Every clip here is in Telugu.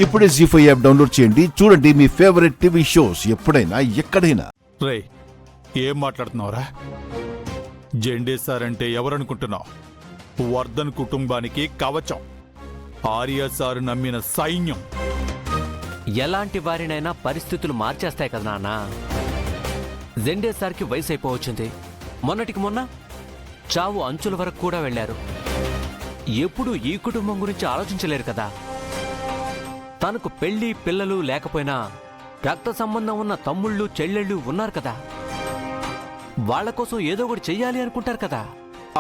ఇప్పుడే జీ5 యాప్ డౌన్లోడ్ చేయండి. చూడండి మీ ఫేవరెట్ టీవీ షోస్ ఎప్పుడైనా ఎక్కడైనా. రే, ఏం మాట్లాడుతున్నావురా? జెండే సార్ అంటే ఎవరనుకుంటున్నావు? వర్ధన్ కుటుంబానికి కవచం. ఆర్య సార్ నమ్మిన సైన్యం. ఎలాంటి వారినైనా పరిస్థితులు మార్చేస్తాయి కదా నాన్న. జెండే సార్కి వయసు అయిపోవచ్చింది. మొన్నటికి మొన్న చావు అంచుల వరకు కూడా వెళ్లారు. ఎప్పుడు ఈ కుటుంబం గురించి ఆలోచించలేరు కదా. తనకు పెళ్లి పిల్లలు లేకపోయినా రక్త సంబంధం ఉన్న తమ్ముళ్ళు చెల్లెళ్ళు ఉన్నారు కదా. వాళ్ల కోసం ఏదో ఒకటి చెయ్యాలి అనుకుంటారు కదా.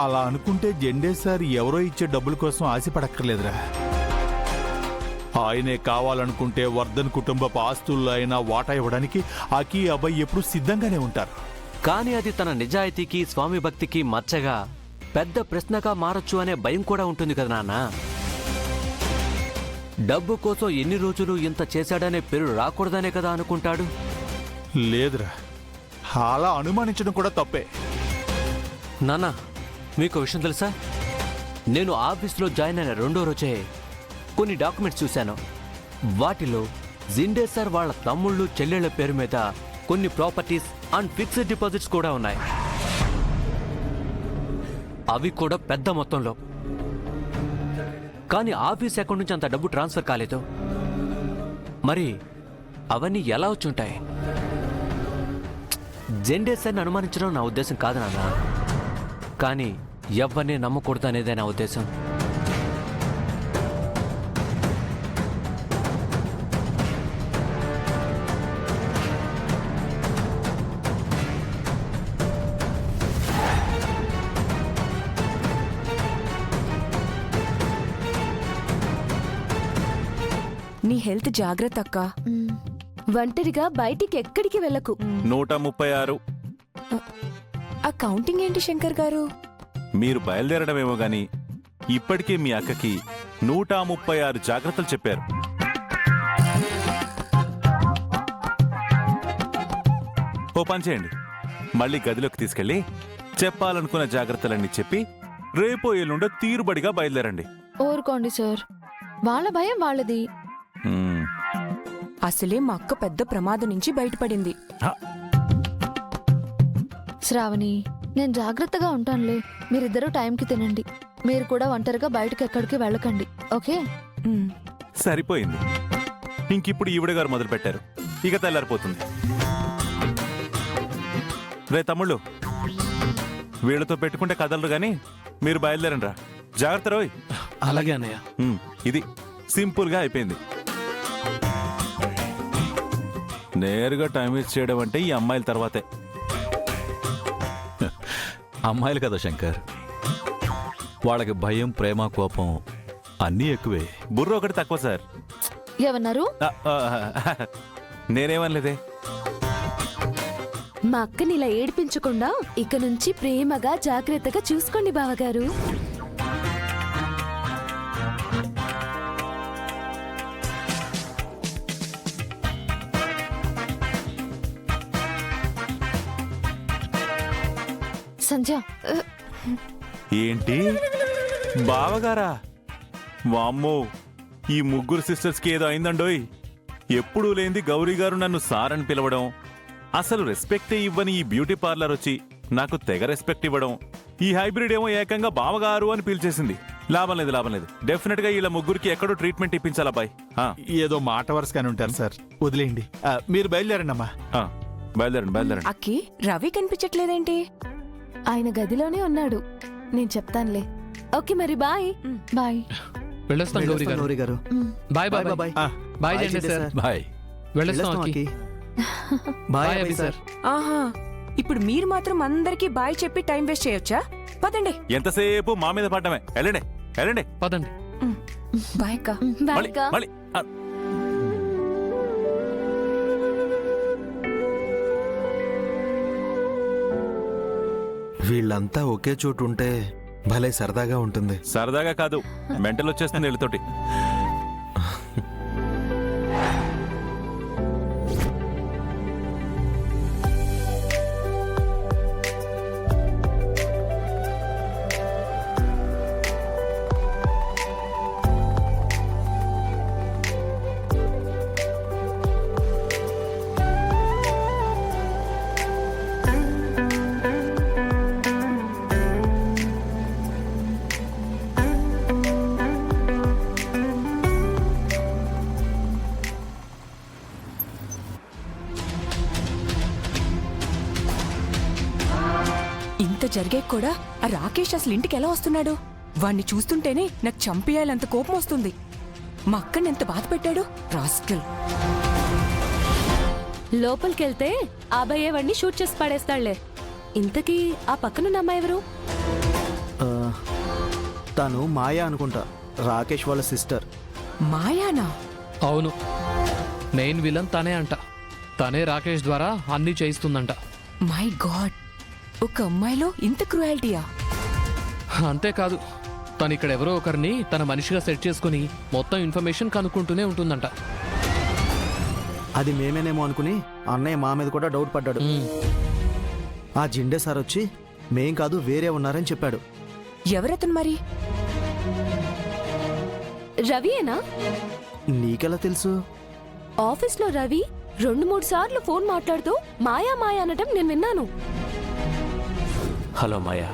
అలా అనుకుంటే జెండే సార్ ఎవరో ఇచ్చే డబ్బుల కోసం ఆశపడక్కర్లేదురా. ఆయనే కావాలనుకుంటే వర్ధన్ కుటుంబపు ఆస్తుల్లో అయినా వాటా ఇవ్వడానికి అకీ అబ్బాయి ఎప్పుడు సిద్ధంగానే ఉంటారు. కానీ అది తన నిజాయితీకి స్వామి భక్తికి మచ్చగా పెద్ద ప్రశ్నగా మారొచ్చు అనే భయం కూడా ఉంటుంది కదా నాన్న. డబ్బు కోసం ఎన్ని రోజులు ఇంత చేశాడనే పేరు రాకూడదనే కదా అనుకుంటాడు. లేదురా, అలా అనుమానించడం కూడా తప్పే. నాన్న, మీకు విషయం తెలుసా? నేను ఆఫీస్లో జాయిన్ అయిన 2వ రోజే కొన్ని డాక్యుమెంట్స్ చూశాను. వాటిలో జిండే సార్ వాళ్ళ తమ్ముళ్ళు చెల్లెళ్ల పేరు మీద కొన్ని ప్రాపర్టీస్ అండ్ ఫిక్స్డ్ డిపాజిట్స్ కూడా ఉన్నాయి. అవి కూడా పెద్ద మొత్తంలో. కానీ ఆఫీస్ అకౌంట్ నుంచి అంత డబ్బు ట్రాన్స్ఫర్ కాలేదు. మరి అవన్నీ ఎలా వచ్చుంటాయి? జెండే సార్ని అనుమానించడం నా ఉద్దేశం కాదు నాన్న. కానీ ఎవరిని నమ్మకూడదు అనేదే నా ఉద్దేశం. నీ హెల్త్ జాగ్రత్త అక్క. ఒంటరిగా బయటికి ఎక్కడికి వెళ్ళకు. 136. ఆ కౌంటింగ్ ఏంటి శంకర్ గారు? మీరు బయలుదేరడమేమో గాని ఇప్పటికే మీ అక్కకి 136 జాగ్రత్తలు చెప్పారు. ఓ పని చేయండి, మళ్ళీ గదిలోకి తీసుకెళ్ళి చెప్పాలనుకున్న జాగ్రత్తలన్నీ చెప్పి రేపో ఎల్లుండో తీరుబడిగా బయలుదేరండి. ఊరుకోండి సార్, వాళ్ళ భయం వాళ్ళది. అసలే మా అక్క పెద్ద ప్రమాదం నుంచి బయటపడింది. శ్రావణి, నేను జాగ్రత్తగా ఉంటానులే. మీరిద్దరూ టైంకి తినండి. మీరు కూడా ఒంటరిగా బయటకు ఎక్కడికి వెళ్ళకండి, ఓకే? సరిపోయింది. ఇంకిప్పుడు ఈవిడ గారు మొదలు పెట్టారు, ఇక తెల్లారిపోతుంది. రే తమ్ముళ్ళు, వీళ్ళతో పెట్టుకుంటే కదలరు గాని మీరు బయలుదేరండి రా. జాగ్రత్త రోయ్. అలాగే అన్నయ్య. ఇది సింపుల్గా అయిపోయింది. నేరుగా టైం వేస్ట్ చేయడం అంటే ఈ అమ్మాయిల తర్వాతే. అమ్మాయిలు కదా శంకర్, వాళ్ళకి భయం, ప్రేమ, కోపం అన్నీ ఎక్కువే. బుర్ర ఒకటి తక్కువ సార్. ఏమన్నారు? నేనేమనలేదే. మా అక్కని ఇలా ఏడిపించకుండా ఇక నుంచి ప్రేమగా జాగ్రత్తగా చూసుకోండి బావగారు. సంధ్య, ఏంటి బావగారా? వామ్మో, ఈ ముగ్గురు సిస్టర్స్కి ఏదో అయిందండోయ్. ఎప్పుడూ లేంది గౌరీ గారు నన్ను సార్ అని పిలవడం, అసలు రెస్పెక్టే ఇవ్వని ఈ బ్యూటీ పార్లర్ వచ్చి నాకు తెగ రెస్పెక్ట్ ఇవ్వడం, ఈ హైబ్రిడ్ ఏమో ఏకంగా బావగారు అని పిలిచేసింది. లాభం లేదు, లాభం లేదు. డెఫినెట్ గా వీళ్ళ ముగ్గురికి ఎక్కడో ట్రీట్మెంట్ ఇప్పించాలా బాయ్. ఏదో మాట వరుసగానే ఉంటారు సార్, వదిలేయండి. మీరు బయలుదేరండి అమ్మా. బయలుదేరండి, బయలుదేరండి. అక్కి, రవి కనిపించట్లేదేంటి? ఆయన గదిలోనే ఉన్నాడు, నేను చెప్తానులే. ఓకే మరి, బాయ్. బాయ్. వెళ్ళొస్తాం గౌరీ గారు. Bye bye bye. Bye Jende sir. Bye. వెళ్ళొస్తాం అక్కి. Bye Abhi sir. ఆహా, ఇప్పుడు మీరు మాత్రం అందరికీ బాయ్ చెప్పి టైం వేస్ట్ చేయొచ్చా? పదండి. ఎంతసేపు మా మీద పడ్డమే. వెళ్ళండి, వెళ్ళండి. పదండి. బాయ్ అక్క. బాయ్ అక్క. మళ్ళీ వీళ్ళంతా ఒకే చోటు ఉంటే భలే సరదాగా ఉంటుంది. సరదాగా కాదు, మెంటల్ వచ్చేస్తుంది వీళ్ళతోటి. జరిగే కూడా ఆ రాకేష్ అసలు ఇంటికి ఎలా వస్తున్నాడు? వాణ్ణి చూస్తుంటేనే నాకు చంపేయాలంత కోపం వస్తుంది. మా అక్కని ఎంత బాధ పెట్టాడు రాస్కల్. లోపలికెళ్తే ఆ భయ్యేవాడిని షూట్ చేసి పడేస్తాడులే. ఇంతకీ ఆ పక్కనున్న అమ్మాయి ఎవరు? తను మాయా అనుకుంటా, రాకేష్ వాళ్ళ సిస్టర్. మాయానా? అవును, మెయిన్ విలన్ తనే అంట. తనే రాకేష్ ద్వారా అన్నీ చేయిస్తుందంట. మై గాడ్, ఒక అమ్మాయిలో ఇంత క్రూయాలిటీయా? అంతేకాదు, తను ఇక్కడ ఎవరో ఒకరిని తన మనిషిగా సెట్ చేసుకుని మొత్తం ఇన్ఫర్మేషన్ కనుక్కుంటూనే ఉంటుందంట. అది మేమేనేమో అనుకుని అన్నయ్య మా మీద కూడా డౌట్ పడ్డాడు. ఆ జిండే సార్ వచ్చి మేం కాదు వేరే ఉన్నారని చెప్పాడు. ఎవరతను మరి? రవియేనా? నీకెలా తెలుసు? ఆఫీస్లో రవి 2-3 సార్లు ఫోన్ మాట్లాడుతూ మాయా మాయా అనటం నేను విన్నాను. హలో మాయా,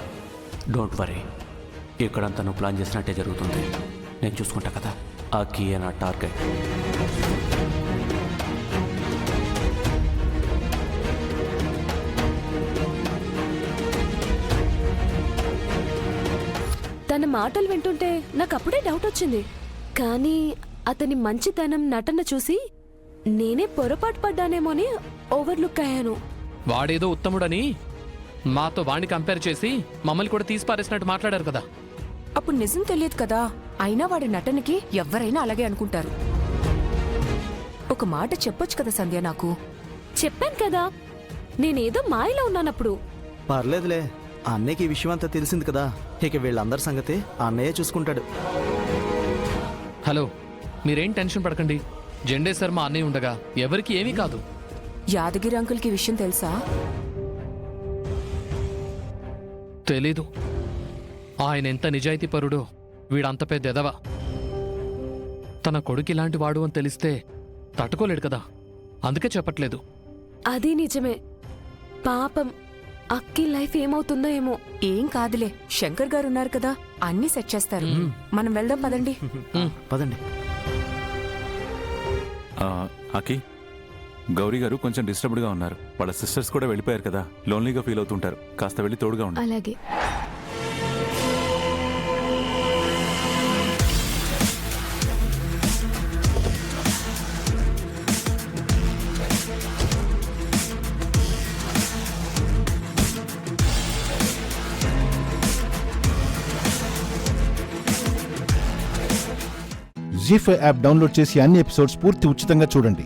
డోంట్ వరీ, ఇక్కడంతా నువ్వు ప్లాన్ చేసినట్టే జరుగుతుంది. నేను చూసుకుంటా కదా. ఆ కీ నా టార్గెట్. తన మాటలు వింటుంటే నాకు అప్పుడే డౌట్ వచ్చింది. కానీ అతని మంచితనం, నటన చూసి నేనే పొరపాటు పడ్డానేమోని ఓవర్లుక్ అయ్యాను. వాడేదో ఉత్తముడని మాతో వాణ్ణి కంపేర్ చేసి మమ్మల్ని కూడా తీసి పారేసినట్టు మాట్లాడారు కదా. అప్పుడు నిజం తెలియదు కదా. అయినా వాడి నటనకి ఎవరైనా అలాగే అనుకుంటారు. ఒక మాట చెప్పొచ్చు కదా సంధ్య నాకు. చెప్పాను కదా, నేనేదో మాయలో ఉన్నానప్పుడు. పర్లేదులే, అన్నయ్యకి ఈ విషయం అంతా తెలిసింది కదా. ఇక వీళ్ళందరి సంగతి అన్నయ్య చూసుకుంటాడు. హలో, మీరేం టెన్షన్ పడకండి. జెండే శర్మ అన్నయ్య ఉండగా ఎవరికి ఏమీ కాదు. యాదగిరి అంకుల్కి విషయం తెలుసా? తెలీదు. ఆయన ఎంత నిజాయితీపరుడో, వీడంత పెద్ద ఎదవ. తన కొడుకు ఇలాంటి వాడు అని తెలిస్తే తట్టుకోలేడు కదా, అందుకే చెప్పట్లేదు. అది నిజమే. పాపం అక్కి లైఫ్ ఏమవుతుందో ఏమో. ఏం కాదులే, శంకర్ గారు ఉన్నారు కదా, అన్ని సెట్ చేస్తారు. మనం వెళ్దాం పదండి. పదండి. అకి, గౌరీ గారు కొంచెం డిస్టర్బ్డ్గా ఉన్నారు. వాళ్ళ సిస్టర్స్ కూడా వెళ్ళిపోయారు కదా, లోన్లీగా ఫీల్ అవుతుంటారు. కాస్త వెళ్ళి తోడుగా ఉండండి. అలాగే. జీ5 యాప్ డౌన్లోడ్ చేసి అన్ని ఎపిసోడ్స్ పూర్తి ఉచితంగా చూడండి.